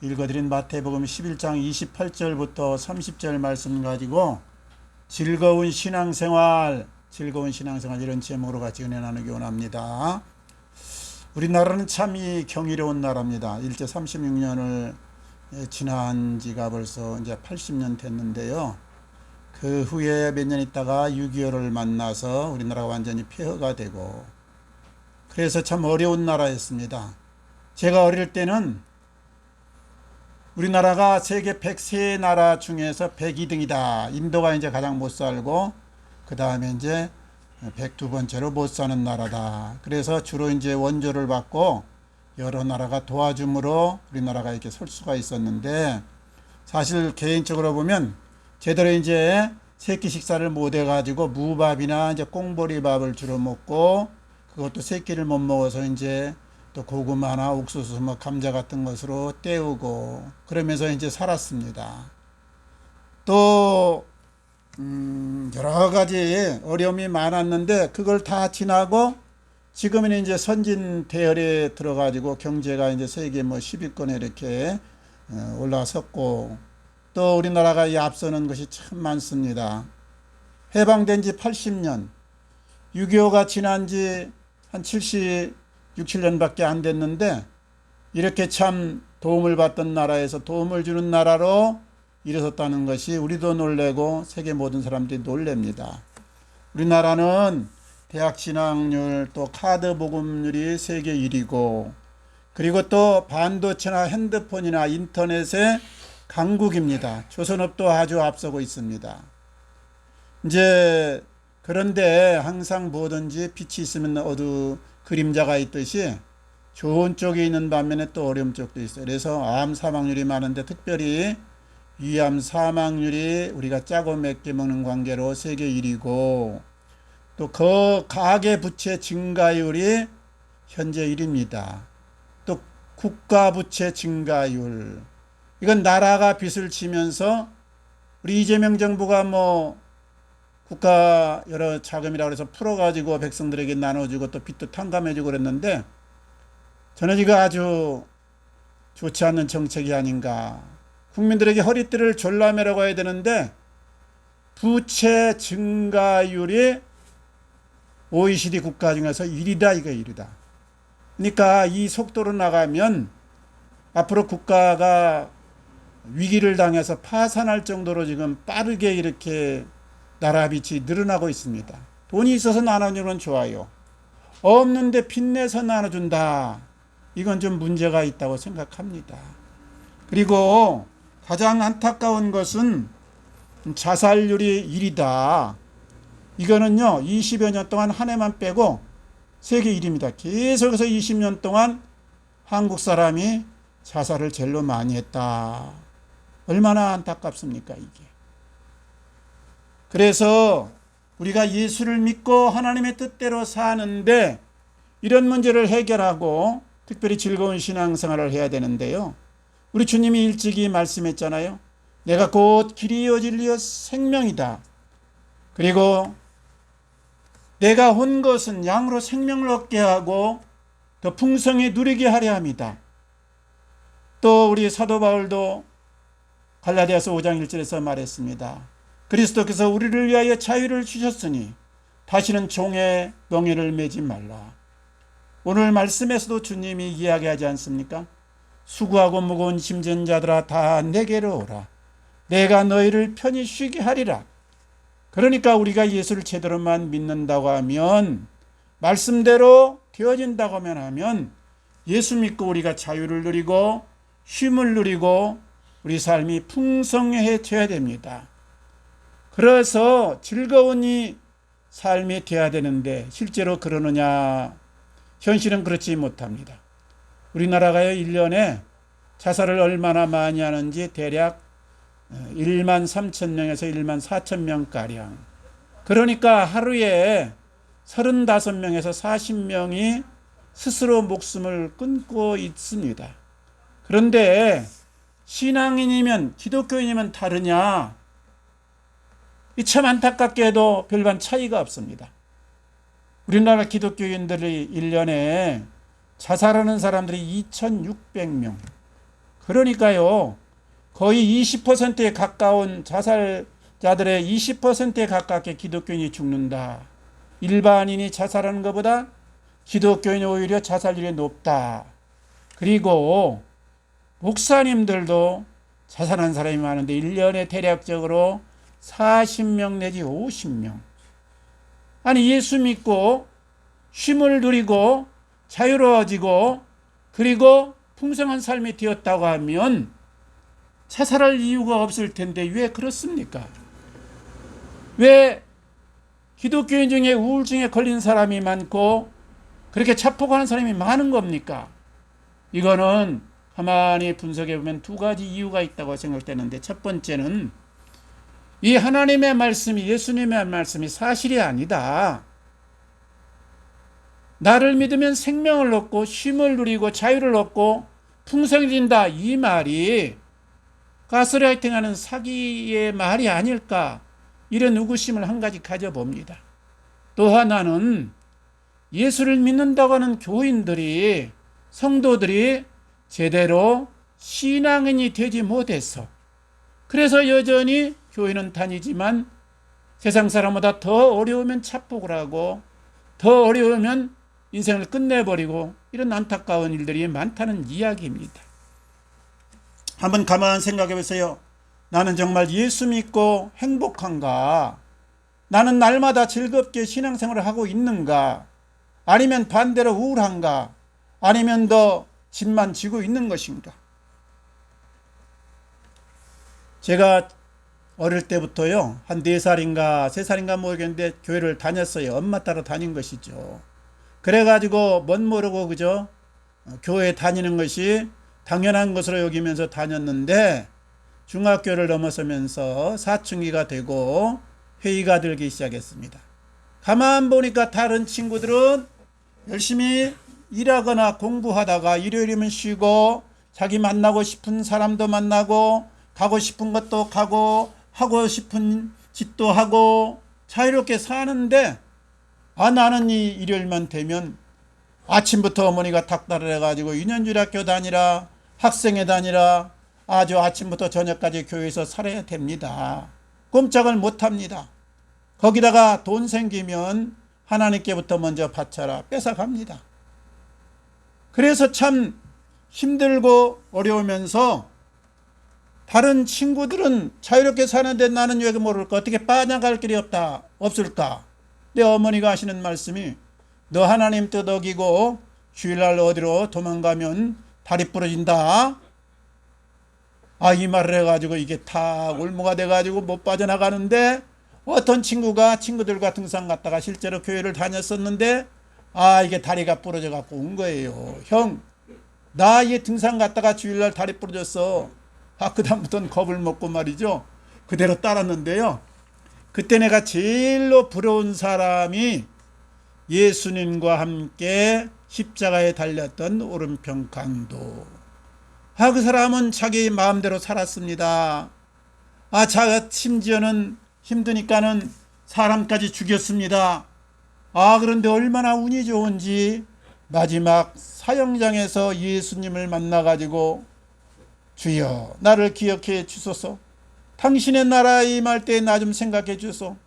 읽어드린 마태복음 11장 28절부터 30절 말씀 가지고 즐거운 신앙생활 이런 제목으로 같이 은혜 나누기 원합니다. 우리나라는 참 이 경이로운 나라입니다. 일제 36년을 지난 지가 벌써 이제 80년 됐는데요. 그 후에 몇 년 있다가 6.25를 만나서 우리나라가 완전히 폐허가 되고, 그래서 참 어려운 나라였습니다. 제가 어릴 때는 우리나라가 세계 103나라 중에서 102등이다. 인도가 이제 가장 못 살고, 그 다음에 이제 102번째로 못 사는 나라다. 그래서 주로 이제 원조를 받고 여러 나라가 도와줌으로 우리나라가 이렇게 설 수가 있었는데, 사실 개인적으로 보면 제대로 이제 세끼 식사를 못 해가지고 무밥이나 이제 꽁보리밥을 주로 먹고, 그것도 세끼를 못 먹어서 이제 또 고구마나 옥수수, 뭐 감자 같은 것으로 때우고 그러면서 이제 살았습니다. 또 여러 가지 어려움이 많았는데 그걸 다 지나고 지금은 이제 선진 대열에 들어가지고 경제가 이제 세계 뭐 10위권에 이렇게 올라섰고, 또 우리나라가 이 앞서는 것이 참 많습니다. 해방된 지 80년, 6.25가 지난 지 한 76, 7년밖에 안 됐는데 이렇게 참 도움을 받던 나라에서 도움을 주는 나라로 일어섰다는 것이 우리도 놀래고 세계 모든 사람들이 놀랍니다. 우리나라는 대학 진학률, 또 카드 보급률이 세계 1위고, 그리고 또 반도체나 핸드폰이나 인터넷의 강국입니다. 조선업도 아주 앞서고 있습니다. 이제 그런데 항상 뭐든지 빛이 있으면 그림자가 있듯이 좋은 쪽이 있는 반면에 또 어려운 쪽도 있어요. 그래서 암 사망률이 많은데 특별히 위암 사망률이 우리가 짜고 맵게 먹는 관계로 세계 1위고, 또 그 가계 부채 증가율이 현재 1위입니다. 또 국가 부채 증가율, 이건 나라가 빚을 지면서 우리 이재명 정부가 뭐 국가 여러 자금이라고 해서 풀어가지고 백성들에게 나눠주고 또 빚도 탕감해주고 그랬는데, 저는 이거 아주 좋지 않는 정책이 아닌가. 국민들에게 허리띠를 졸라매라고 해야 되는데 부채 증가율이 OECD 국가 중에서 1위다, 이거 1위다. 그러니까 이 속도로 나가면 앞으로 국가가 위기를 당해서 파산할 정도로 지금 빠르게 이렇게 나라 빚이 늘어나고 있습니다. 돈이 있어서 나눠주는 건 좋아요. 없는데 빚내서 나눠준다. 이건 좀 문제가 있다고 생각합니다. 그리고 가장 안타까운 것은 자살률이 1위다. 이거는요, 20여 년 동안 한 해만 빼고 세계 1위입니다. 계속해서 20년 동안 한국 사람이 자살을 제일로 많이 했다. 얼마나 안타깝습니까, 이게. 그래서 우리가 예수를 믿고 하나님의 뜻대로 사는데 이런 문제를 해결하고 특별히 즐거운 신앙생활을 해야 되는데요. 우리 주님이 일찍이 말씀했잖아요. 내가 곧 길이요 진리요 생명이다. 그리고 내가 온 것은 양으로 생명을 얻게 하고 더 풍성히 누리게 하려 합니다. 또 우리 사도 바울도 갈라디아서 5장 1절에서 말했습니다. 그리스도께서 우리를 위하여 자유를 주셨으니 다시는 종의 멍에를 매지 말라. 오늘 말씀에서도 주님이 이야기하지 않습니까? 수고하고 무거운 짐진 자들아 다 내게로 오라. 내가 너희를 편히 쉬게 하리라. 그러니까 우리가 예수를 제대로만 믿는다고 하면, 말씀대로 되어진다고 하면 예수 믿고 우리가 자유를 누리고 쉼을 누리고 우리 삶이 풍성해져야 됩니다. 그래서 즐거운 이 삶이 돼야 되는데 실제로 그러느냐? 현실은 그렇지 못합니다. 우리나라가요, 1년에 자살을 얼마나 많이 하는지 대략 1만 3천 명에서 1만 4천 명가량. 그러니까 하루에 35명에서 40명이 스스로 목숨을 끊고 있습니다. 그런데 신앙인이면, 기독교인이면 다르냐? 이 참 안타깝게도 별반 차이가 없습니다. 우리나라 기독교인들이 1년에 자살하는 사람들이 2,600명. 그러니까요, 거의 20%에 가까운 자살자들의 20%에 가깝게 기독교인이 죽는다. 일반인이 자살하는 것보다 기독교인이 오히려 자살률이 높다. 그리고 목사님들도 자살한 사람이 많은데 1년에 대략적으로 40명 내지 50명. 아니, 예수 믿고 쉼을 누리고 자유로워지고 그리고 풍성한 삶이 되었다고 하면 자살할 이유가 없을 텐데 왜 그렇습니까? 왜 기독교인 중에 우울증에 걸린 사람이 많고 그렇게 자폭하는 사람이 많은 겁니까? 이거는 가만히 분석해 보면 두 가지 이유가 있다고 생각되는데, 첫 번째는 이 하나님의 말씀이, 예수님의 말씀이 사실이 아니다. 나를 믿으면 생명을 얻고 쉼을 누리고 자유를 얻고 풍성해진다, 이 말이 가스라이팅하는 사기의 말이 아닐까, 이런 의구심을 한 가지 가져봅니다. 또 하나는 예수를 믿는다고 하는 교인들이, 성도들이 제대로 신앙인이 되지 못해서, 그래서 여전히 교회는 다니지만 세상 사람보다 더 어려우면 자폭을 하고 더 어려우면 인생을 끝내버리고, 이런 안타까운 일들이 많다는 이야기입니다. 한번 가만 생각해 보세요. 나는 정말 예수 믿고 행복한가? 나는 날마다 즐겁게 신앙생활을 하고 있는가? 아니면 반대로 우울한가? 아니면 더 짐만 지고 있는 것인가? 제가 어릴 때부터요, 한 4살인가 3살인가 모르겠는데 교회를 다녔어요. 엄마 따라 다닌 것이죠. 그래가지고 멋 모르고 그저 교회 다니는 것이 당연한 것으로 여기면서 다녔는데, 중학교를 넘어서면서 사춘기가 되고 회의가 들기 시작했습니다. 가만 보니까 다른 친구들은 열심히 일하거나 공부하다가 일요일이면 쉬고 자기 만나고 싶은 사람도 만나고 가고 싶은 것도 가고 하고 싶은 짓도 하고 자유롭게 사는데, 나는 이 일요일만 되면 아침부터 어머니가 닥달을 해가지고 유년주일학교 다니라, 학생회 다니라, 아주 아침부터 저녁까지 교회에서 살아야 됩니다. 꼼짝을 못합니다. 거기다가 돈 생기면 하나님께부터 먼저 바쳐라, 뺏어갑니다. 그래서 참 힘들고 어려우면서 다른 친구들은 자유롭게 사는데 나는 왜 모를까? 어떻게 빠져갈 길이 없을까? 내 어머니가 하시는 말씀이, 너 하나님 뜻 어기고 주일날 어디로 도망가면 다리 부러진다. 이 말을 해가지고 이게 다 올무가 돼가지고 못 빠져나가는데, 어떤 친구가 친구들과 등산 갔다가 실제로 교회를 다녔었는데 이게 다리가 부러져 갖고 온 거예요. 형, 나 이게 등산 갔다가 주일날 다리 부러졌어. 그다음부터는 겁을 먹고 말이죠, 그대로 따랐는데요. 그때 내가 제일로 부러운 사람이 예수님과 함께 십자가에 달렸던 오른편 강도. 그 사람은 자기 마음대로 살았습니다. 심지어는 힘드니까는 사람까지 죽였습니다. 그런데 얼마나 운이 좋은지 마지막 사형장에서 예수님을 만나가지고, 주여 나를 기억해 주소서, 당신의 나라에 임할 때 나 좀 생각해 주소서,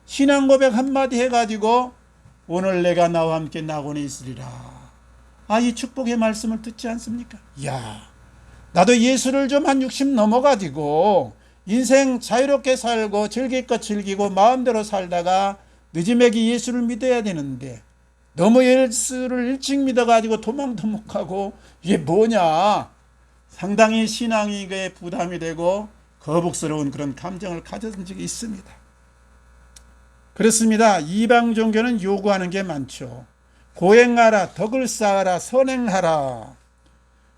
신앙 고백 한마디 해가지고 오늘 내가 나와 함께 낙원에 있으리라. 이 축복의 말씀을 듣지 않습니까? 나도 예수를 좀 한 60 넘어가지고 인생 자유롭게 살고 즐길 것 즐기고 마음대로 살다가 늦음에기 예수를 믿어야 되는데, 너무 예수를 일찍 믿어가지고 도망도 못 가고 이게 뭐냐, 상당히 신앙이 부담이 되고 거북스러운 그런 감정을 가졌던 적이 있습니다. 그렇습니다. 이방 종교는 요구하는 게 많죠. 고행하라, 덕을 쌓아라, 선행하라.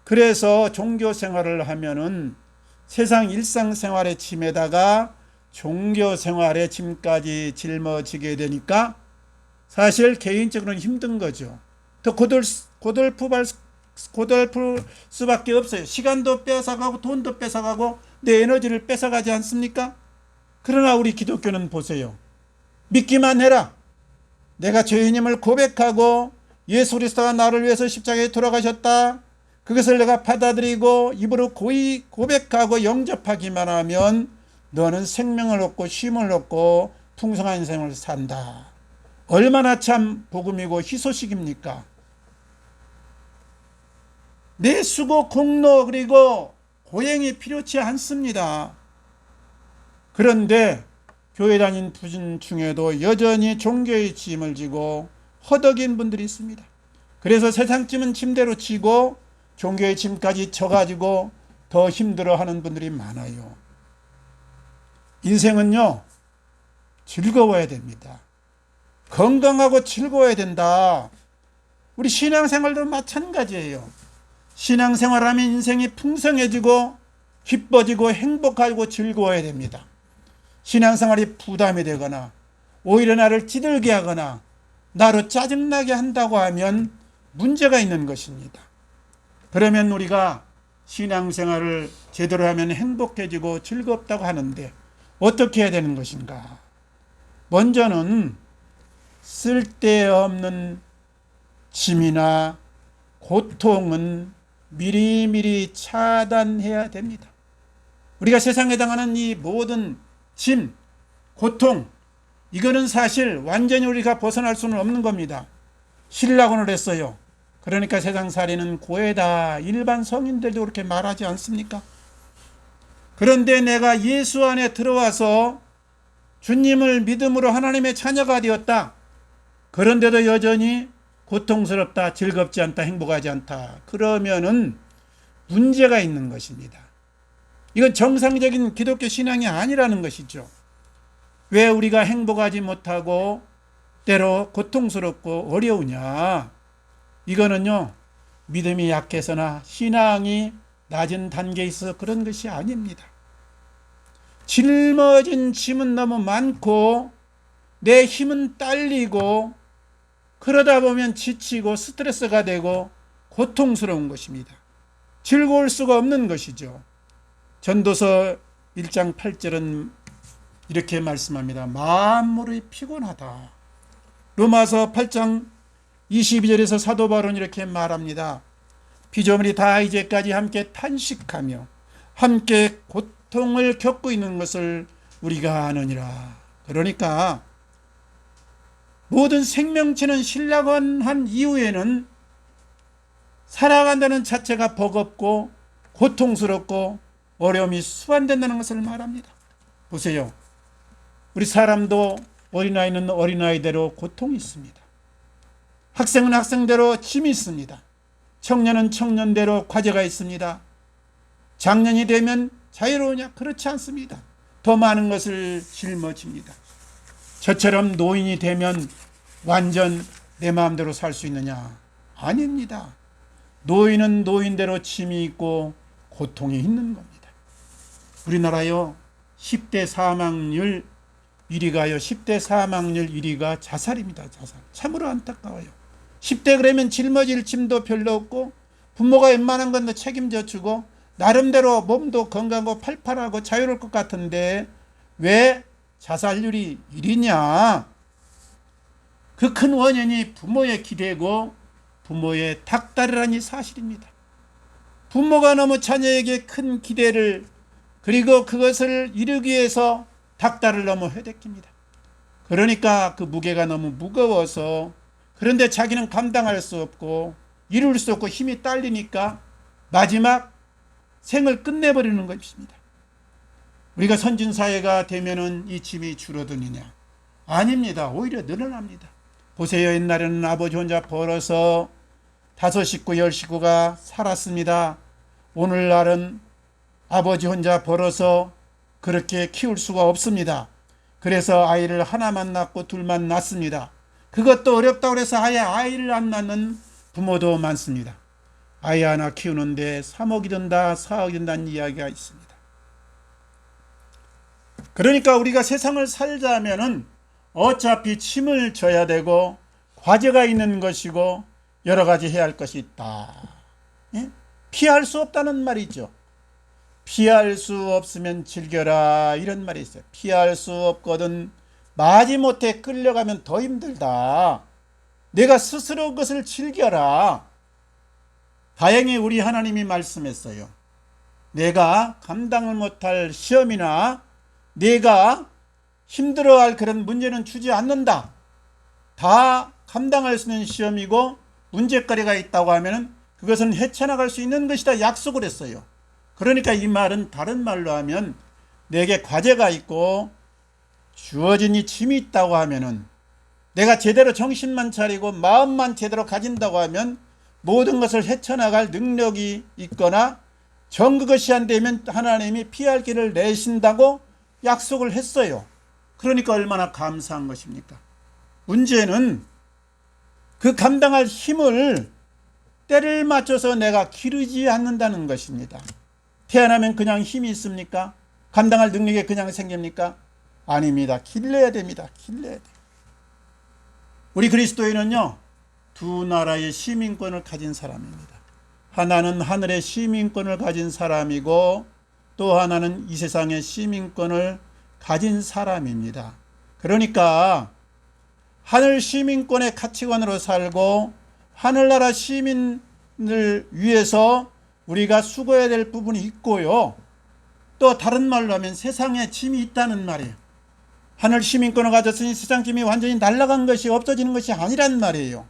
그래서 종교 생활을 하면은 세상 일상생활의 짐에다가 종교 생활의 짐까지 짊어지게 되니까 사실 개인적으로는 힘든 거죠. 더 고달플 수밖에 없어요. 시간도 뺏어가고 돈도 뺏어가고 내 에너지를 뺏어가지 않습니까? 그러나 우리 기독교는 보세요. 믿기만 해라. 내가 죄인임을 고백하고 예수 그리스도가 나를 위해서 십자가에 돌아가셨다. 그것을 내가 받아들이고 입으로 고백하고 영접하기만 하면 너는 생명을 얻고 쉼을 얻고 풍성한 인생을 산다. 얼마나 참 복음이고 희소식입니까? 내 수고 공로 그리고 고행이 필요치 않습니다. 그런데 교회 다닌 분 중에도 여전히 종교의 짐을 지고 허덕인 분들이 있습니다. 그래서 세상 짐은 짐대로 지고 종교의 짐까지 져가지고 더 힘들어하는 분들이 많아요. 인생은요, 즐거워야 됩니다. 건강하고 즐거워야 된다. 우리 신앙생활도 마찬가지예요. 신앙생활하면 인생이 풍성해지고 기뻐지고 행복하고 즐거워야 됩니다. 신앙생활이 부담이 되거나 오히려 나를 찌들게 하거나 나로 짜증나게 한다고 하면 문제가 있는 것입니다. 그러면 우리가 신앙생활을 제대로 하면 행복해지고 즐겁다고 하는데 어떻게 해야 되는 것인가? 먼저는 쓸데없는 짐이나 고통은 미리미리 차단해야 됩니다. 우리가 세상에 당하는 이 모든 짐, 고통, 이거는 사실 완전히 우리가 벗어날 수는 없는 겁니다. 쉬려고는 했어요. 그러니까 세상살이는 고해다. 일반 성인들도 그렇게 말하지 않습니까? 그런데 내가 예수 안에 들어와서 주님을 믿음으로 하나님의 자녀가 되었다. 그런데도 여전히 고통스럽다, 즐겁지 않다, 행복하지 않다. 그러면은 문제가 있는 것입니다. 이건 정상적인 기독교 신앙이 아니라는 것이죠. 왜 우리가 행복하지 못하고 때로 고통스럽고 어려우냐? 이거는요, 믿음이 약해서나 신앙이 낮은 단계에 있어서 그런 것이 아닙니다. 짊어진 짐은 너무 많고 내 힘은 딸리고 그러다 보면 지치고 스트레스가 되고 고통스러운 것입니다. 즐거울 수가 없는 것이죠. 전도서 1장 8절은 이렇게 말씀합니다. 만물이 피곤하다. 로마서 8장 22절에서 사도 바울은 이렇게 말합니다. 피조물이 다 이제까지 함께 탄식하며 함께 고통을 겪고 있는 것을 우리가 아느니라. 그러니까 모든 생명체는 신랑한 이후에는 살아간다는 자체가 버겁고 고통스럽고 어려움이 수반된다는 것을 말합니다. 보세요. 우리 사람도 어린아이는 어린아이대로 고통이 있습니다. 학생은 학생대로 짐이 있습니다. 청년은 청년대로 과제가 있습니다. 장년이 되면 자유로우냐? 그렇지 않습니다. 더 많은 것을 짊어집니다. 저처럼 노인이 되면 완전 내 마음대로 살 수 있느냐? 아닙니다. 노인은 노인대로 짐이 있고 고통이 있는 겁니다. 우리나라요 10대 사망률 1위가요 10대 사망률 1위가 자살입니다. 자살. 참으로 안타까워요. 10대 그러면 짊어질 짐도 별로 없고 부모가 웬만한 건 책임져 주고 나름대로 몸도 건강하고 팔팔하고 자유로울 것 같은데 왜 자살률이 1위냐? 그 큰 원인이 부모의 기대고 부모의 닥달이라니 사실입니다. 부모가 너무 자녀에게 큰 기대를 그리고 그것을 이루기 위해서 닥달을 너무 해댔습니다. 그러니까 그 무게가 너무 무거워서 그런데 자기는 감당할 수 없고 이룰 수 없고 힘이 딸리니까 마지막 생을 끝내버리는 것입니다. 우리가 선진사회가 되면은 이 짐이 줄어드느냐? 아닙니다. 오히려 늘어납니다. 보세요. 옛날에는 아버지 혼자 벌어서 5식구 10식구가 살았습니다. 오늘날은 아버지 혼자 벌어서 그렇게 키울 수가 없습니다. 그래서 아이를 하나만 낳고 둘만 낳습니다. 그것도 어렵다고 해서 아예 아이를 안 낳는 부모도 많습니다. 아이 하나 키우는데 3억이 든다 4억이 든다는 이야기가 있습니다. 그러니까 우리가 세상을 살자면은 어차피 짐을 져야 되고 과제가 있는 것이고 여러 가지 해야 할 것이 있다. 예? 피할 수 없다는 말이죠. 피할 수 없으면 즐겨라 이런 말이 있어요. 피할 수 없거든 마지못해 끌려가면 더 힘들다. 내가 스스로 그것을 즐겨라. 다행히 우리 하나님이 말씀했어요. 내가 감당을 못할 시험이나 내가 힘들어할 그런 문제는 주지 않는다. 다 감당할 수 있는 시험이고 문제거리가 있다고 하면 그것은 헤쳐나갈 수 있는 것이다 약속을 했어요. 그러니까 이 말은 다른 말로 하면 내게 과제가 있고 주어진 이 짐이 있다고 하면은 내가 제대로 정신만 차리고 마음만 제대로 가진다고 하면 모든 것을 헤쳐나갈 능력이 있거나 정 그것이 안 되면 하나님이 피할 길을 내신다고 약속을 했어요. 그러니까 얼마나 감사한 것입니까? 문제는 그 감당할 힘을 때를 맞춰서 내가 기르지 않는다는 것입니다. 태어나면 그냥 힘이 있습니까? 감당할 능력이 그냥 생깁니까? 아닙니다. 길러야 됩니다. 길러야 돼요. 우리 그리스도인은요, 두 나라의 시민권을 가진 사람입니다. 하나는 하늘의 시민권을 가진 사람이고 또 하나는 이 세상의 시민권을 가진 사람입니다. 그러니까 하늘 시민권의 가치관으로 살고 하늘나라 시민을 위해서 우리가 수고해야 될 부분이 있고요. 또 다른 말로 하면 세상에 짐이 있다는 말이에요. 하늘 시민권을 가졌으니 세상 짐이 완전히 날아간 것이 없어지는 것이 아니란 말이에요.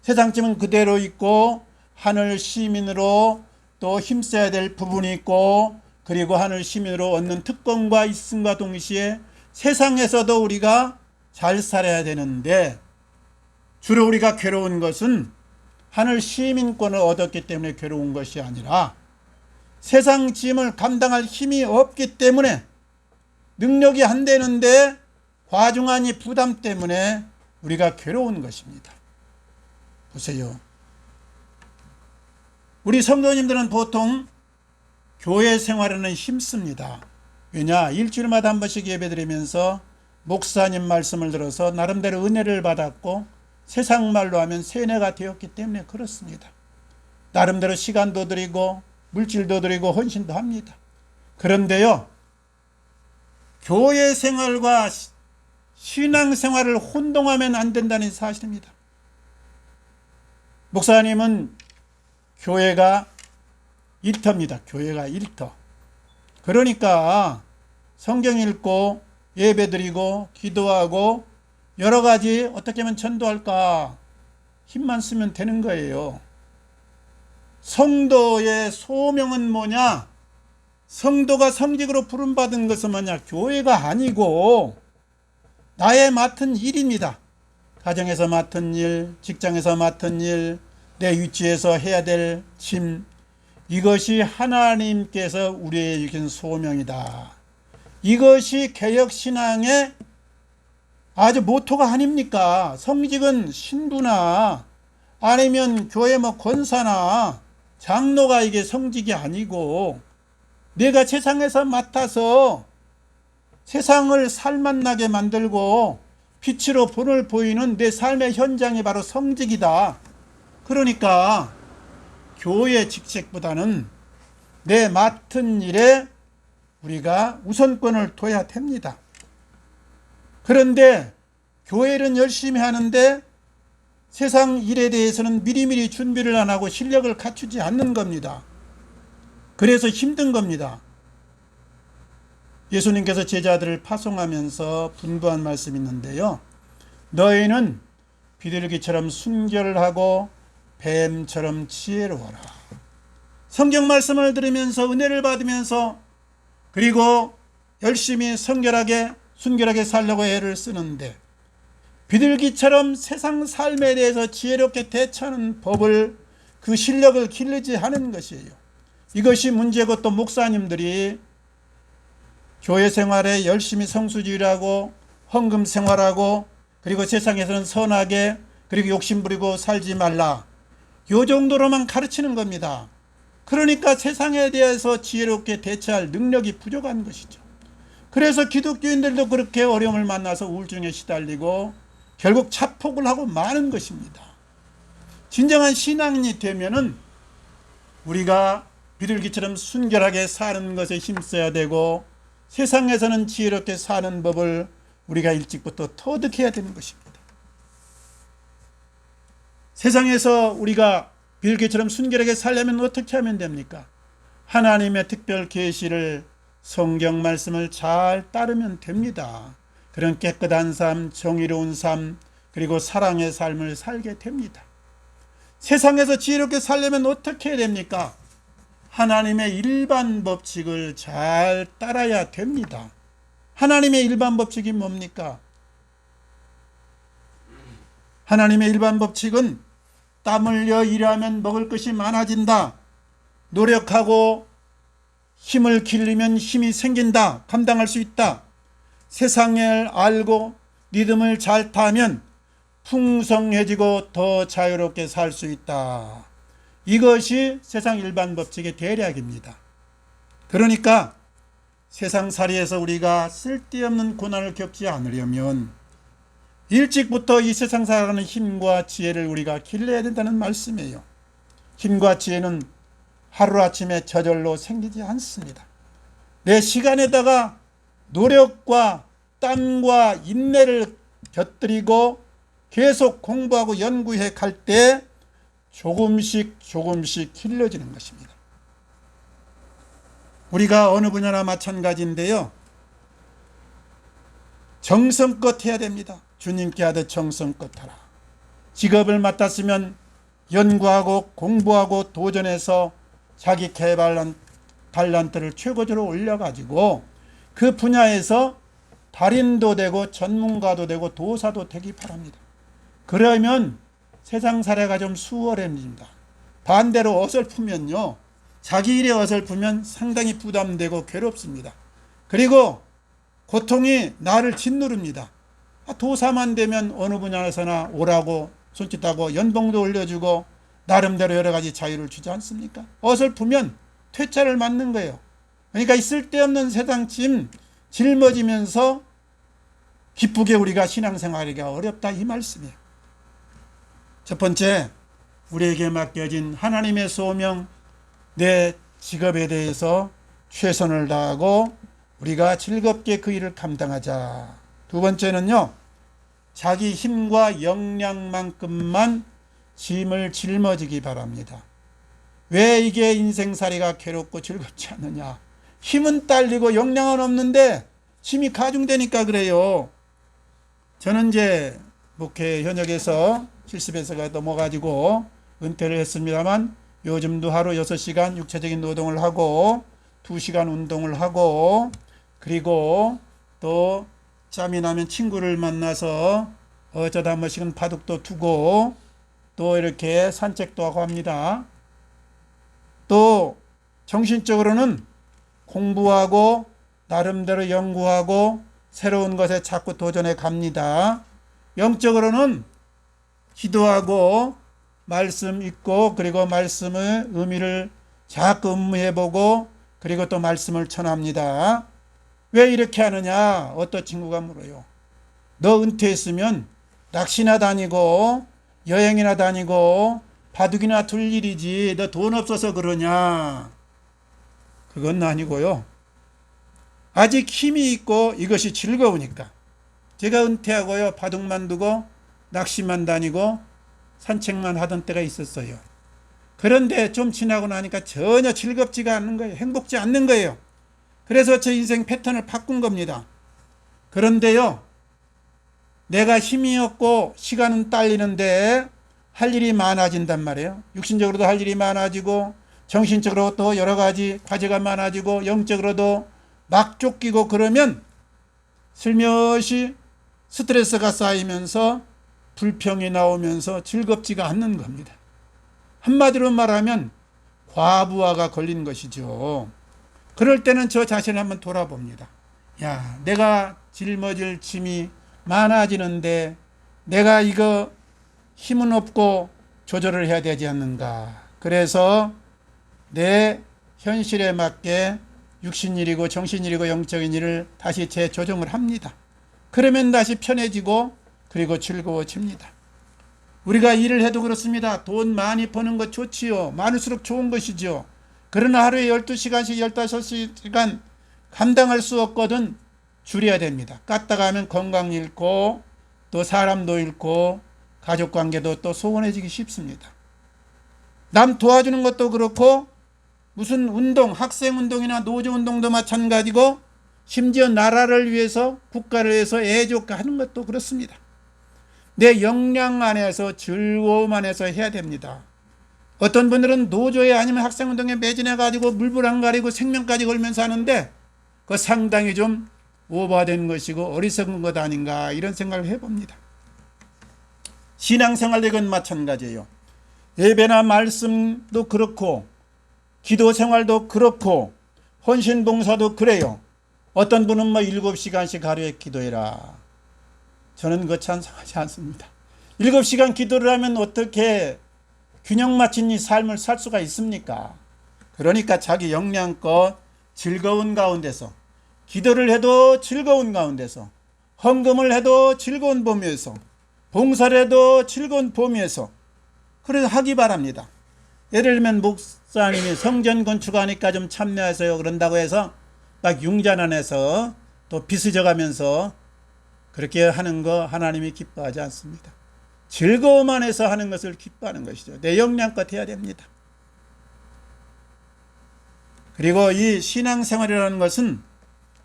세상 짐은 그대로 있고 하늘 시민으로 또 힘써야 될 부분이 있고 그리고 하늘 시민으로 얻는 특권과 있음과 동시에 세상에서도 우리가 잘 살아야 되는데 주로 우리가 괴로운 것은 하늘 시민권을 얻었기 때문에 괴로운 것이 아니라 세상 짐을 감당할 힘이 없기 때문에 능력이 안 되는데 과중한 이 부담 때문에 우리가 괴로운 것입니다. 보세요. 우리 성도님들은 보통 교회 생활에는 힘씁니다. 왜냐? 일주일마다 한 번씩 예배드리면서 목사님 말씀을 들어서 나름대로 은혜를 받았고 세상 말로 하면 세뇌가 되었기 때문에 그렇습니다. 나름대로 시간도 드리고 물질도 드리고 헌신도 합니다. 그런데요, 교회 생활과 신앙 생활을 혼동하면 안 된다는 사실입니다. 목사님은 교회가 일터입니다. 교회가 일터. 그러니까 성경 읽고 예배 드리고 기도하고 여러 가지 어떻게 하면 전도할까 힘만 쓰면 되는 거예요. 성도의 소명은 뭐냐? 성도가 성직으로 부름받은 것은 뭐냐? 교회가 아니고 나의 맡은 일입니다. 가정에서 맡은 일, 직장에서 맡은 일, 내 위치에서 해야 될 짐, 이것이 하나님께서 우리에게 주신 소명이다. 이것이 개혁신앙의 아주 모토가 아닙니까? 성직은 신부나 아니면 교회 권사나 장로가 이게 성직이 아니고 내가 세상에서 맡아서 세상을 살맛나게 만들고 빛으로 본을 보이는 내 삶의 현장이 바로 성직이다. 그러니까 교회 직책보다는 내 맡은 일에 우리가 우선권을 둬야 됩니다. 그런데 교회는 열심히 하는데 세상 일에 대해서는 미리미리 준비를 안 하고 실력을 갖추지 않는 겁니다. 그래서 힘든 겁니다. 예수님께서 제자들을 파송하면서 분부한 말씀이 있는데요. 너희는 비둘기처럼 순결하고 뱀처럼 지혜로워라. 성경 말씀을 들으면서 은혜를 받으면서 그리고 열심히 순결하게 살려고 애를 쓰는데 비둘기처럼 세상 삶에 대해서 지혜롭게 대처하는 법을 그 실력을 기르지 않은 것이에요. 이것이 문제고 또 목사님들이 교회 생활에 열심히 성수주의하고 헌금 생활하고 그리고 세상에서는 선하게 그리고 욕심부리고 살지 말라. 요 정도로만 가르치는 겁니다. 그러니까 세상에 대해서 지혜롭게 대처할 능력이 부족한 것이죠. 그래서 기독교인들도 그렇게 어려움을 만나서 우울증에 시달리고 결국 자폭을 하고 마는 것입니다. 진정한 신앙인이 되면은 우리가 비둘기처럼 순결하게 사는 것에 힘써야 되고 세상에서는 지혜롭게 사는 법을 우리가 일찍부터 터득해야 되는 것입니다. 세상에서 우리가 빌기처럼 순결하게 살려면 어떻게 하면 됩니까? 하나님의 특별 계시를 성경 말씀을 잘 따르면 됩니다. 그런 깨끗한 삶, 정의로운 삶, 그리고 사랑의 삶을 살게 됩니다. 세상에서 지혜롭게 살려면 어떻게 해야 됩니까? 하나님의 일반 법칙을 잘 따라야 됩니다. 하나님의 일반 법칙이 뭡니까? 하나님의 일반 법칙은 땀 흘려 일하면 먹을 것이 많아진다. 노력하고 힘을 기르면 힘이 생긴다. 감당할 수 있다. 세상을 알고 리듬을 잘 타면 풍성해지고 더 자유롭게 살 수 있다. 이것이 세상 일반 법칙의 대략입니다. 그러니까 세상살이에서 우리가 쓸데없는 고난을 겪지 않으려면 일찍부터 이 세상 살아가는 힘과 지혜를 우리가 길러야 된다는 말씀이에요. 힘과 지혜는 하루아침에 저절로 생기지 않습니다. 내 시간에다가 노력과 땀과 인내를 곁들이고 계속 공부하고 연구해 갈 때 조금씩 길러지는 것입니다. 우리가 어느 분야나 마찬가지인데요. 정성껏 해야 됩니다. 주님께 하듯 정성껏 하라. 직업을 맡았으면 연구하고 공부하고 도전해서 자기 개발한 달란트를 최고조로 올려가지고 그 분야에서 달인도 되고 전문가도 되고 도사도 되기 바랍니다. 그러면 세상 사례가 좀 수월해집니다. 반대로 어설프면요, 자기 일에 어설프면 상당히 부담되고 괴롭습니다. 그리고 고통이 나를 짓누릅니다. 도사만 되면 어느 분야에서나 오라고 손짓하고 연봉도 올려주고 나름대로 여러 가지 자유를 주지 않습니까? 어설프면 퇴짜를 맞는 거예요. 그러니까 이 쓸데없는 세상 짐 짊어지면서 기쁘게 우리가 신앙생활하기가 어렵다, 이 말씀이에요. 첫 번째, 우리에게 맡겨진 하나님의 소명, 내 직업에 대해서 최선을 다하고 우리가 즐겁게 그 일을 감당하자. 두 번째는요, 자기 힘과 역량만큼만 짐을 짊어지기 바랍니다. 왜 이게 인생살이가 괴롭고 즐겁지 않느냐? 힘은 딸리고 역량은 없는데 짐이 가중되니까 그래요. 저는 이제 목회 현역에서 70에서가 넘어가지고 은퇴를 했습니다만 요즘도 하루 6시간 육체적인 노동을 하고 2시간 운동을 하고 그리고 또 짬이 나면 친구를 만나서 어쩌다 한 번씩은 바둑도 두고 또 이렇게 산책도 하고 합니다. 또 정신적으로는 공부하고 나름대로 연구하고 새로운 것에 자꾸 도전해 갑니다. 영적으로는 기도하고 말씀 읽고 그리고 말씀의 의미를 자꾸 음미해보고 그리고 또 말씀을 전합니다. 왜 이렇게 하느냐? 어떤 친구가 물어요. 너 은퇴했으면 낚시나 다니고 여행이나 다니고 바둑이나 둘 일이지 너 돈 없어서 그러냐? 그건 아니고요. 아직 힘이 있고 이것이 즐거우니까. 제가 은퇴하고요, 바둑만 두고 낚시만 다니고 산책만 하던 때가 있었어요. 그런데 좀 지나고 나니까 전혀 즐겁지가 않는 거예요. 행복지 않는 거예요. 그래서 제 인생 패턴을 바꾼 겁니다. 그런데요, 내가 힘이 없고 시간은 딸리는데 할 일이 많아진단 말이에요. 육신적으로도 할 일이 많아지고 정신적으로 또 여러 가지 과제가 많아지고 영적으로도 막 쫓기고 그러면 슬며시 스트레스가 쌓이면서 불평이 나오면서 즐겁지가 않는 겁니다. 한마디로 말하면 과부하가 걸린 것이죠. 그럴 때는 저 자신을 한번 돌아봅니다. 야, 내가 짊어질 짐이 많아지는데 내가 이거 힘은 없고 조절을 해야 되지 않는가. 그래서 내 현실에 맞게 육신일이고 정신일이고 영적인 일을 다시 재조정을 합니다. 그러면 다시 편해지고 그리고 즐거워집니다. 우리가 일을 해도 그렇습니다. 돈 많이 버는 것 좋지요. 많을수록 좋은 것이죠. 그러나 하루에 12시간씩 15시간 감당할 수 없거든 줄여야 됩니다. 깠다가 하면 건강 잃고 또 사람도 잃고 가족관계도 또 소원해지기 쉽습니다. 남 도와주는 것도 그렇고 무슨 운동, 학생운동이나 노조운동도 마찬가지고 심지어 나라를 위해서 국가를 위해서 애족하는 것도 그렇습니다. 내 역량 안에서 즐거움 안에서 해야 됩니다. 어떤 분들은 노조에 아니면 학생운동에 매진해가지고 물불 안 가리고 생명까지 걸면서 하는데 그 상당히 좀 오버된 것이고 어리석은 것 아닌가 이런 생각을 해봅니다. 신앙생활도 이건 마찬가지예요. 예배나 말씀도 그렇고 기도 생활도 그렇고 헌신봉사도 그래요. 어떤 분은 7시간씩 하루에 기도해라. 저는 그거 찬성하지 않습니다. 7시간 기도를 하면 어떻게 균형 맞춘 이 삶을 살 수가 있습니까? 그러니까 자기 역량껏 즐거운 가운데서 기도를 해도 즐거운 가운데서 헌금을 해도 즐거운 범위에서 봉사를 해도 즐거운 범위에서 그래서 하기 바랍니다. 예를 들면 목사님이 성전 건축하니까 좀 참여하세요 그런다고 해서 막 융잔 안에서 또 빚을 져가면서 그렇게 하는 거 하나님이 기뻐하지 않습니다. 즐거움 안에서 하는 것을 기뻐하는 것이죠. 내 역량껏 해야 됩니다. 그리고 이 신앙생활이라는 것은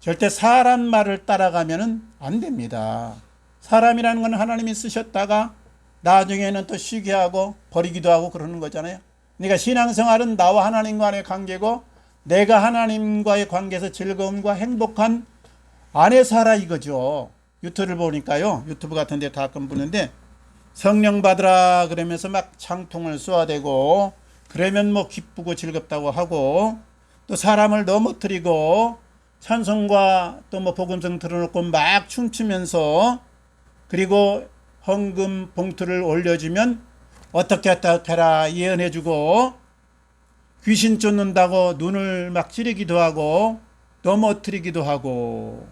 절대 사람 말을 따라가면 안 됩니다. 사람이라는 건 하나님이 쓰셨다가 나중에는 또 쉬게 하고 버리기도 하고 그러는 거잖아요. 그러니까 신앙생활은 나와 하나님과의 관계고 내가 하나님과의 관계에서 즐거움과 행복한 안에서 하라 이거죠. 유튜브를 보니까요. 유튜브 같은 데 가끔 보는데 성령 받으라 그러면서 막 창통을 쏘아대고 그러면 뭐 기쁘고 즐겁다고 하고 또 사람을 넘어뜨리고 찬송과 또 뭐 복음성 틀어놓고 막 춤추면서 그리고 헌금 봉투를 올려주면 어떻게 해라 예언해주고 귀신 쫓는다고 눈을 막 찌르기도 하고 넘어뜨리기도 하고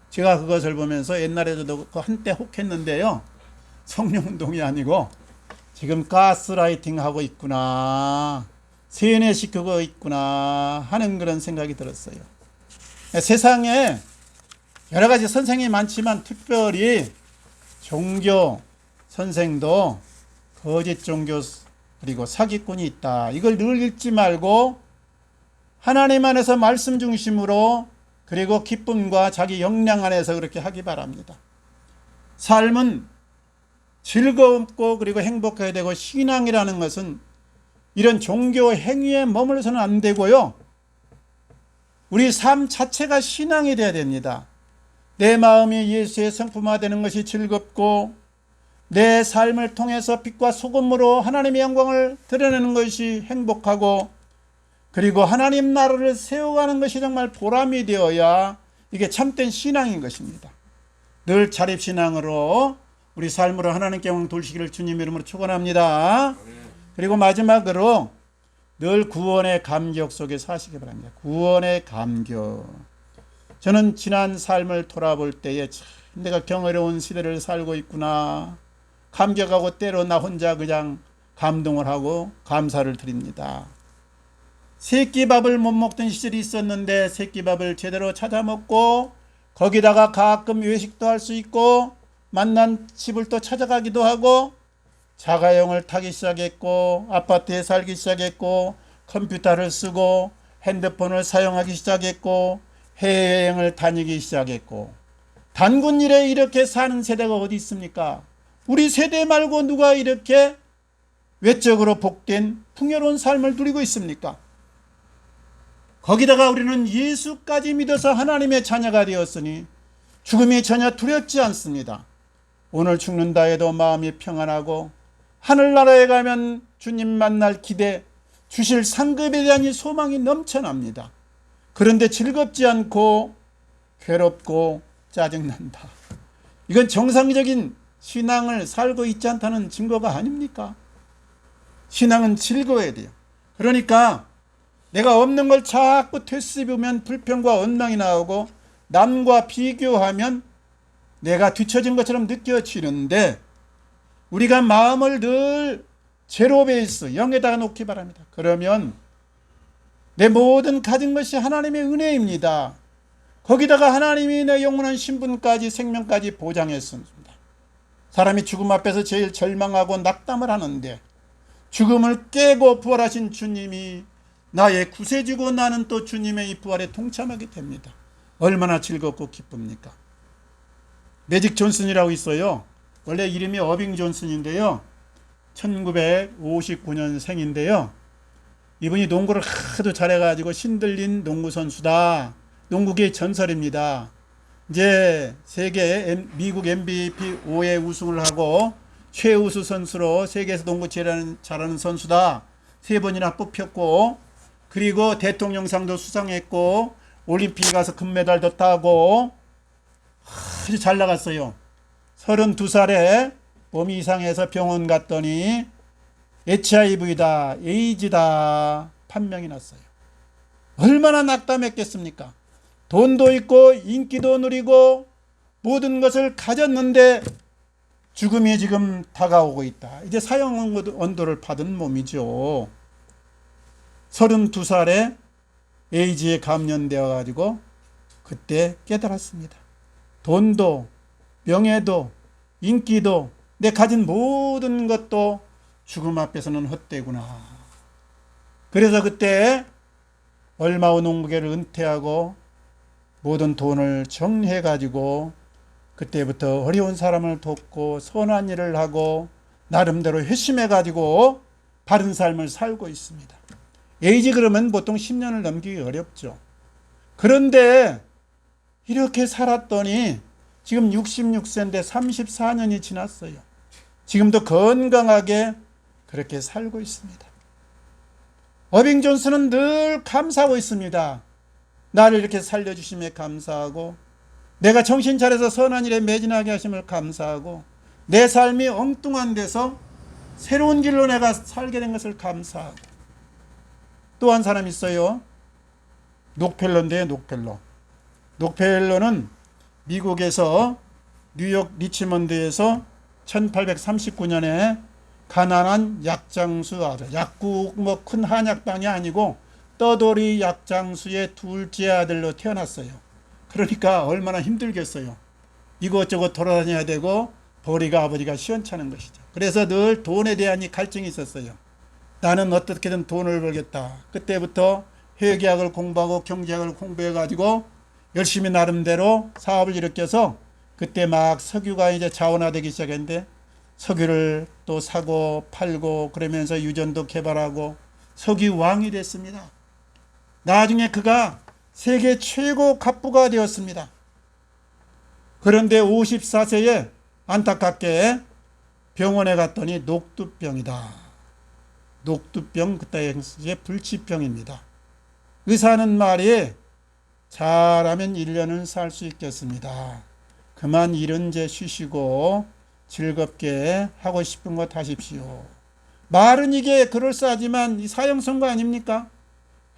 제가 그것을 보면서 옛날에도 한때 혹했는데요. 성령운동이 아니고 지금 가스라이팅 하고 있구나 세뇌시키고 있구나 하는 그런 생각이 들었어요. 세상에 여러 가지 선생이 많지만 특별히 종교 선생도 거짓 종교 그리고 사기꾼이 있다. 이걸 늘 잊지 말고 하나님 안에서 말씀 중심으로 그리고 기쁨과 자기 역량 안에서 그렇게 하기 바랍니다. 삶은 즐겁고 그리고 행복해야 되고 신앙이라는 것은 이런 종교 행위에 머물러서는 안 되고요. 우리 삶 자체가 신앙이 되어야 됩니다. 내 마음이 예수의 성품화되는 것이 즐겁고 내 삶을 통해서 빛과 소금으로 하나님의 영광을 드러내는 것이 행복하고 그리고 하나님 나라를 세워가는 것이 정말 보람이 되어야 이게 참된 신앙인 것입니다. 늘 자립신앙으로 우리 삶으로 하나님께 영광 돌리시기를 주님 이름으로 축원합니다. 그리고 마지막으로 늘 구원의 감격 속에 사시기 바랍니다. 구원의 감격. 저는 지난 삶을 돌아볼 때에 참 내가 경이로운 시대를 살고 있구나 감격하고 때로 나 혼자 그냥 감동을 하고 감사를 드립니다. 새끼밥을 못 먹던 시절이 있었는데 새끼밥을 제대로 찾아 먹고 거기다가 가끔 외식도 할 수 있고 만난 집을 또 찾아가기도 하고 자가용을 타기 시작했고 아파트에 살기 시작했고 컴퓨터를 쓰고 핸드폰을 사용하기 시작했고 해외여행을 다니기 시작했고 단군 일에 이렇게 사는 세대가 어디 있습니까? 우리 세대 말고 누가 이렇게 외적으로 복된 풍요로운 삶을 누리고 있습니까? 거기다가 우리는 예수까지 믿어서 하나님의 자녀가 되었으니 죽음이 전혀 두렵지 않습니다. 오늘 죽는다 해도 마음이 평안하고 하늘나라에 가면 주님 만날 기대 주실 상급에 대한 이 소망이 넘쳐납니다. 그런데 즐겁지 않고 괴롭고 짜증난다. 이건 정상적인 신앙을 살고 있지 않다는 증거가 아닙니까? 신앙은 즐거워야 돼요. 그러니까 내가 없는 걸 자꾸 되씹으면 불평과 원망이 나오고 남과 비교하면 내가 뒤처진 것처럼 느껴지는데 우리가 마음을 늘 제로 베이스 0에다가 놓기 바랍니다. 그러면 내 모든 가진 것이 하나님의 은혜입니다. 거기다가 하나님이 내 영원한 신분까지 생명까지 보장했습니다. 사람이 죽음 앞에서 제일 절망하고 낙담을 하는데 죽음을 깨고 부활하신 주님이 나의 구세주고 나는 또 주님의 이 부활에 동참하게 됩니다. 얼마나 즐겁고 기쁩니까? 매직 존슨이라고 있어요. 원래 이름이 어빙 존슨인데요. 1959년생인데요. 이분이 농구를 하도 잘해가지고 신들린 농구 선수다. 농구계의 전설입니다. 이제 미국 MVP 5회 우승을 하고 최우수 선수로 세계에서 농구 잘하는 선수다. 3번이나 뽑혔고, 그리고 대통령상도 수상했고, 올림픽에 가서 금메달도 따고 아주 잘 나갔어요. 32살에 몸이 이상해서 병원 갔더니 HIV다, 에이즈다 판명이 났어요. 얼마나 낙담했겠습니까? 돈도 있고 인기도 누리고 모든 것을 가졌는데 죽음이 지금 다가오고 있다. 이제 사형 언도를 받은 몸이죠. 32살에 에이즈에 감염되어 가지고 그때 깨달았습니다. 돈도 명예도 인기도 내 가진 모든 것도 죽음 앞에서는 헛되구나. 그래서 그때 얼마 후 농구계를 은퇴하고 모든 돈을 정리해 가지고 그때부터 어려운 사람을 돕고 선한 일을 하고 나름대로 회심해 가지고 바른 삶을 살고 있습니다. 에이즈 그러면 보통 10년을 넘기기 어렵죠. 그런데 이렇게 살았더니 지금 66세인데 34년이 지났어요. 지금도 건강하게 그렇게 살고 있습니다. 어빙 존슨은 늘 감사하고 있습니다. 나를 이렇게 살려주심에 감사하고, 내가 정신 차려서 선한 일에 매진하게 하심을 감사하고, 내 삶이 엉뚱한 데서 새로운 길로 내가 살게 된 것을 감사하고. 또 한 사람 있어요. 록펠러인데요. 록펠러는 미국에서 뉴욕 리치먼드에서 1839년에 가난한 약장수 아들, 약국 뭐 큰 한약방이 아니고 떠돌이 약장수의 둘째 아들로 태어났어요. 그러니까 얼마나 힘들겠어요. 이것저것 돌아다녀야 되고 벌이가 아버지가 시원찮은 것이죠. 그래서 늘 돈에 대한 이 갈증이 있었어요. 나는 어떻게든 돈을 벌겠다. 그때부터 회계학을 공부하고 경제학을 공부해가지고 열심히 나름대로 사업을 일으켜서 그때 막 석유가 이제 자원화되기 시작했는데 석유를 또 사고 팔고 그러면서 유전도 개발하고 석유 왕이 됐습니다. 나중에 그가 세계 최고 갑부가 되었습니다. 그런데 54세에 안타깝게 병원에 갔더니 녹두병이다. 녹두병, 그때 이제 불치병입니다. 의사는 말이 잘하면 1년은 살 수 있겠습니다. 그만 일은 이제 쉬시고 즐겁게 하고 싶은 것 하십시오. 말은 이게 그럴싸하지만 이 사형 선고 아닙니까?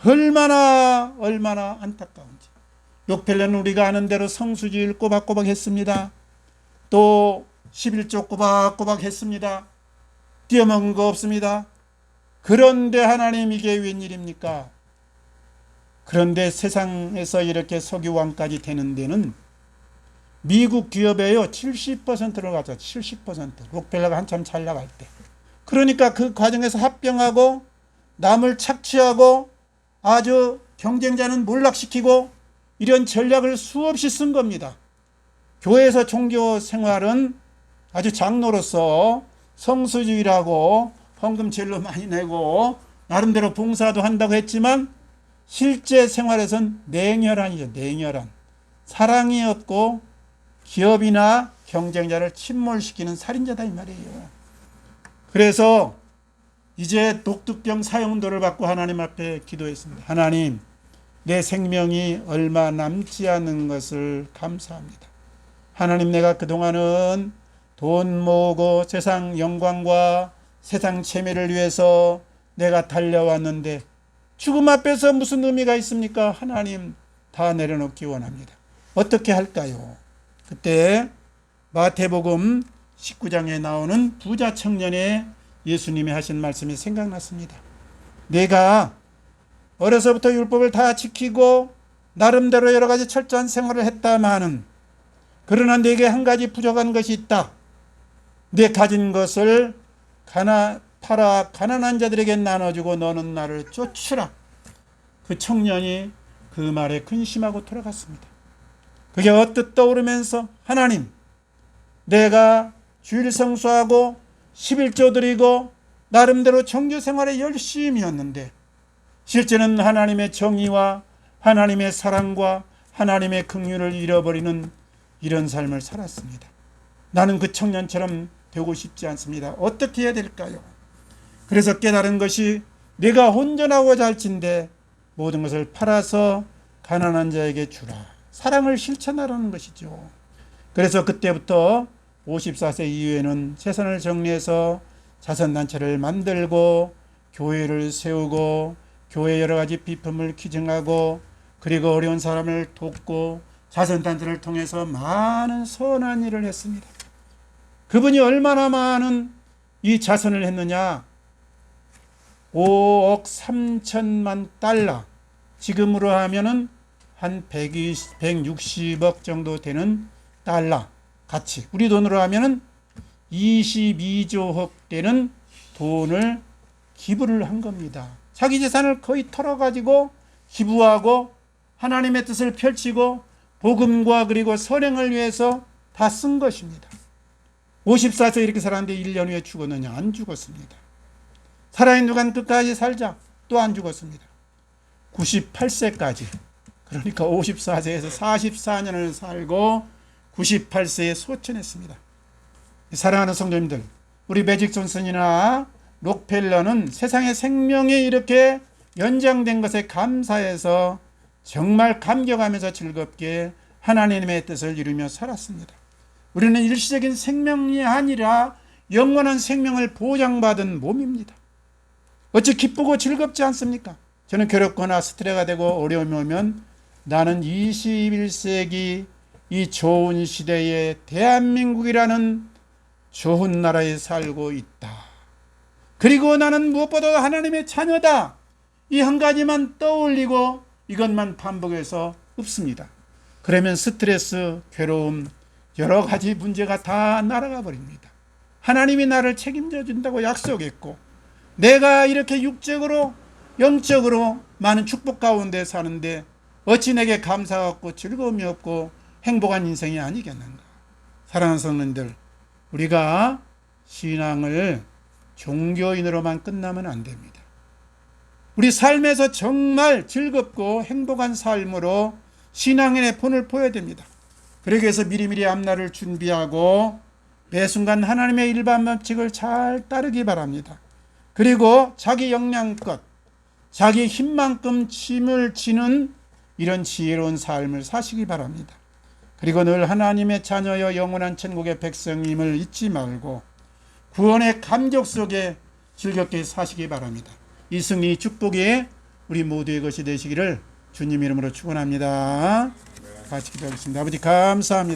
얼마나 안타까운지. 록펠러는 우리가 아는 대로 성수주의를 꼬박꼬박 했습니다. 또 11조 꼬박꼬박 했습니다. 띄어먹은 거 없습니다. 그런데 하나님 이게 웬일입니까? 그런데 세상에서 이렇게 석유왕까지 되는 데는 미국 기업에요 70%를 가져. 70%. 록펠러가 한참 잘 나갈 때. 그러니까 그 과정에서 합병하고 남을 착취하고 아주 경쟁자는 몰락시키고 이런 전략을 수없이 쓴 겁니다. 교회에서 종교 생활은 아주 장로로서 성수주의라고 헌금 제일로 많이 내고 나름대로 봉사도 한다고 했지만 실제 생활에선 냉혈한이죠. 냉혈한. 사랑이 없고 기업이나 경쟁자를 침몰시키는 살인자다 이 말이에요. 그래서 이제 녹두병 사형도를 받고 하나님 앞에 기도했습니다. 하나님, 내 생명이 얼마 남지 않은 것을 감사합니다. 하나님, 내가 그동안은 돈 모으고 세상 영광과 세상 재미를 위해서 내가 달려왔는데 죽음 앞에서 무슨 의미가 있습니까? 하나님, 다 내려놓기 원합니다. 어떻게 할까요? 그때 마태복음 19장에 나오는 부자 청년의 예수님이 하신 말씀이 생각났습니다. 내가 어려서부터 율법을 다 지키고 나름대로 여러 가지 철저한 생활을 했다마는 그러나 내게 한 가지 부족한 것이 있다. 내 가진 것을 팔아 가난한 자들에게 나눠주고 너는 나를 쫓으라. 그 청년이 그 말에 근심하고 돌아갔습니다. 그게 언뜻 떠오르면서 하나님, 내가 주일 성수하고 11조 드리고 나름대로 정규 생활에 열심이었는데 실제는 하나님의 정의와 하나님의 사랑과 하나님의 긍휼을 잃어버리는 이런 삶을 살았습니다. 나는 그 청년처럼 되고 싶지 않습니다. 어떻게 해야 될까요? 그래서 깨달은 것이 내가 혼전하고 잘진데 모든 것을 팔아서 가난한 자에게 주라. 사랑을 실천하라는 것이죠. 그래서 그때부터 54세 이후에는 재산을 정리해서 자선단체를 만들고 교회를 세우고 교회 여러 가지 비품을 기증하고 그리고 어려운 사람을 돕고 자선단체를 통해서 많은 선한 일을 했습니다. 그분이 얼마나 많은 이 자선을 했느냐? 5억 3천만 달러, 지금으로 하면은 한 160억 정도 되는 달러 가치, 우리 돈으로 하면은 22조억 되는 돈을 기부를 한 겁니다. 자기 재산을 거의 털어가지고 기부하고 하나님의 뜻을 펼치고 복음과 그리고 선행을 위해서 다 쓴 것입니다. 54세 이렇게 살았는데 1년 후에 죽었느냐? 안 죽었습니다. 살아있는 동안 끝까지 살자. 또 안 죽었습니다. 98세까지, 그러니까 54세에서 44년을 살고 98세에 소천했습니다. 사랑하는 성도님들, 우리 매직 존슨이나 록펠러는 세상의 생명이 이렇게 연장된 것에 감사해서 정말 감격하면서 즐겁게 하나님의 뜻을 이루며 살았습니다. 우리는 일시적인 생명이 아니라 영원한 생명을 보장받은 몸입니다. 어찌 기쁘고 즐겁지 않습니까? 저는 괴롭거나 스트레스가 되고 어려움이 오면 나는 21세기 이 좋은 시대에 대한민국이라는 좋은 나라에 살고 있다. 그리고 나는 무엇보다 하나님의 자녀다. 이 한 가지만 떠올리고 이것만 반복해서 읊습니다. 그러면 스트레스, 괴로움, 여러 가지 문제가 다 날아가 버립니다. 하나님이 나를 책임져 준다고 약속했고 내가 이렇게 육적으로 영적으로 많은 축복 가운데 사는데 어찌 내게 감사가 없고 즐거움이 없고 행복한 인생이 아니겠는가. 사랑하는 성도님들, 우리가 신앙을 종교인으로만 끝나면 안 됩니다. 우리 삶에서 정말 즐겁고 행복한 삶으로 신앙인의 본을 보여야 됩니다. 그러기 위해서 미리미리 앞날을 준비하고 매 순간 하나님의 일반 법칙을 잘 따르기 바랍니다. 그리고 자기 역량껏 자기 힘만큼 짐을 지는 이런 지혜로운 삶을 사시기 바랍니다. 그리고 늘 하나님의 자녀여 영원한 천국의 백성임을 잊지 말고 구원의 감격 속에 즐겁게 사시기 바랍니다. 이 승리 축복이 우리 모두의 것이 되시기를 주님 이름으로 축원합니다. 같이 기도하겠습니다. 아버지 감사합니다.